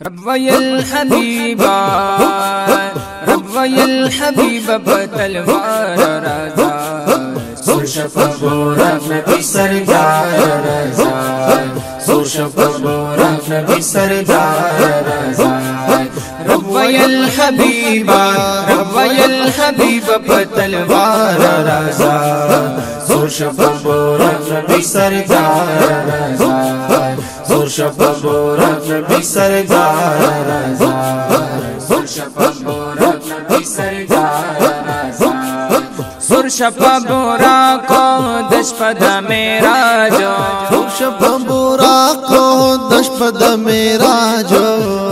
ربي الحبيبا ربي الحبيبا بتلوار رضا سور شفا بورک نبی سردار رضا سور شفا بورک نبی سردار رضا ربي الحبيبا ربي الحبيبا بتلوار رضا سور شفا بورک نبی سردار رضا سور شفا بورک نبی سردار رضا سور شفا بورک نبی سردار رضا سر شپا بورا کو دشپد میرا جو سر شپا بورا کو دشپد میرا جو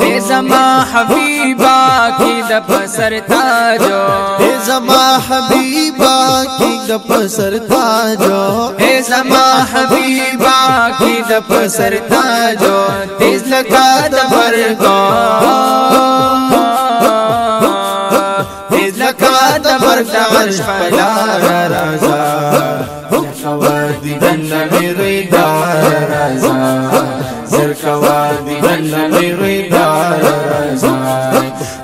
اے زما حبیبا کی دپ سرتا جو اے زما حبیبا کی دپ سرتا جو اے زما حبیبا کی دپ سرتا جو تیز لگا دبر کو عرش پلار رضا زرکوادی بن نبی دار رضا زرکوادی بن نبی دار رضا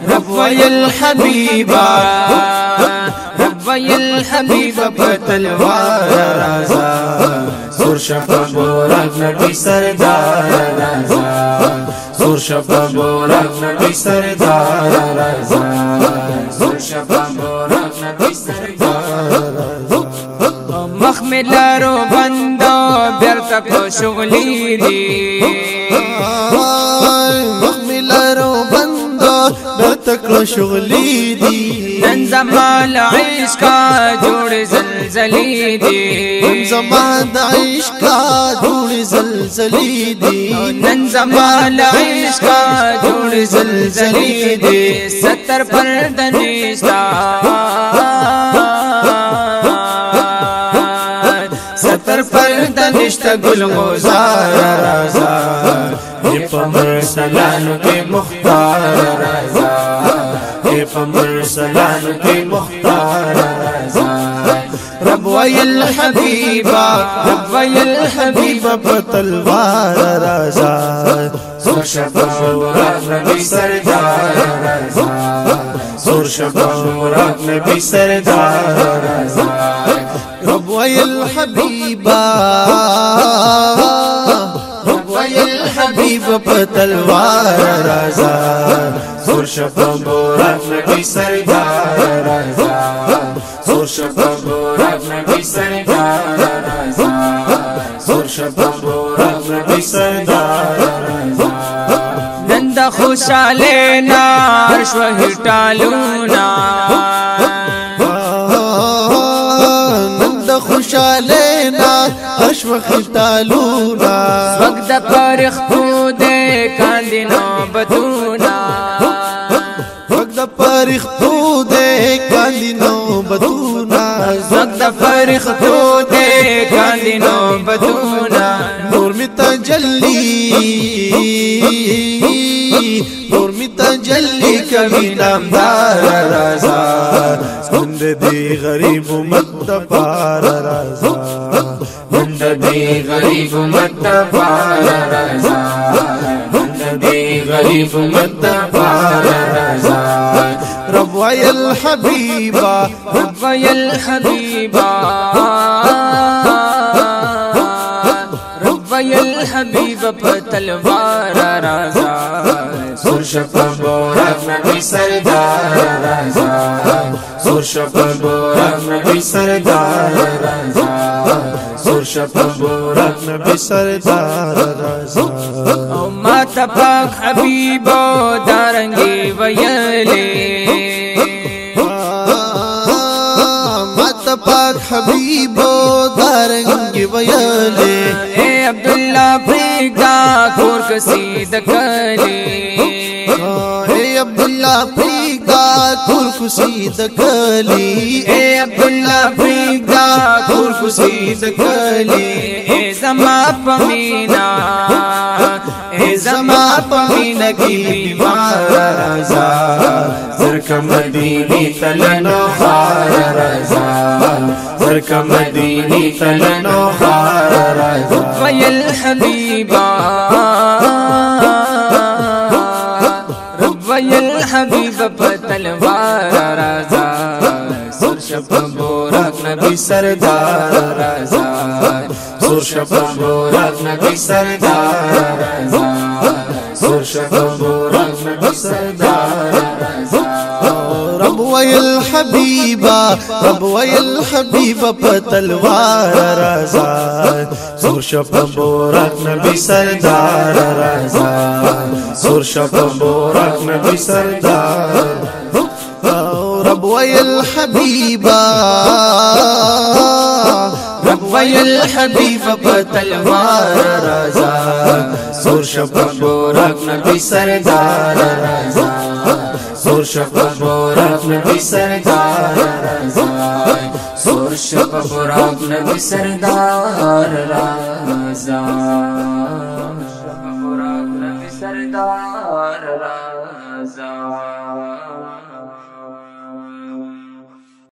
ربي الحبيبا ربي الحبيبا بتلوار رضا سور شفا بورک نبی سردار رضا سور شفا بورک نبی سردار رضا سور شفا بورک نبی سردار مخملارو بندو بیرتا کو شغلی دی مخملارو بندو بیرتا کو شغلی دی نن زمان عشق کا جوڑ زلزلی دی نن زمان عشق کا جوڑ زلزلی دی نن زمان عشق کا جوڑ زلزلی دی 70 پر دنشتا 70 پر دنشتا گل غزار رضا یہ پمر سلانو کے مختار رضا یہ پمر سلانو کے مختار رضا ربي الحبيبا ربي الحبيبا بتلوار رضا سور شفا بورک نبی سردار رضا سور شفا بورک نبی سردار رضا ربي الحبيبا ربي الحبيبا بتلوار رضا سور شفا بورک نبی سردار رضا سور شفا بورک نبی سردار رضا سور شفا بورک نبی سردار رضا نند خوشالینا عرش و ہٹالونا نند خوشالینا عرش و ہٹالونا وقت پرختو دے کاندینو بتونا وقت پرختو دے کاندینو بتونا وقت پرختو دے کاندینو بتونا نور می تجلی نور می تجلی کبھی نامدار رضا مند دی غریب مت پار رضا مند دی غریب مت پار رضا مند دی غریب مت پار رضا ربي الحبيبا ربي الحبيبا ربي الحبيبا بتلوار رضا سور شفا بورک نبی سردار رضا سور شفا بورک نبی سردار رضا سور شفا بورک نبی سردار رضا او ما تپاک حبیبو دارنگی ویلی مت پاک حبیبو دارنگ ویلے اے عبداللہ پریگا کور کسید کلی اے عبداللہ پریگا کور کسید کلی اے عبداللہ پریگا کور کسید کلی اے زما پمینا اے زما پمینا کی بیمار رضا زرک مدینی تلنو خار رضا زرک مدینی تلنو خار رضا ربي الحبيبا वयल हबीब तलवार राजा सुरशप बोरक नबी सरदार राजा सुरशप बोरक नबी सरदार राजा सुरशप बोरक नबी सरदार राजा रब वयल हबीबा रब वयल हबीबा तलवार राजा सुरशप बोरक नबी सरदार राजा सुरशप बोरक नबी सरदार रब वयल हबीबा रब वयल हबीब तलवार राजा सुरशप बोरक नबी सरदार राजा सुरशप बोरक नबी सरदार राजा सुरशप बोरक नबी सरदार राजा सुरशप बोरक नबी सरदार राजा।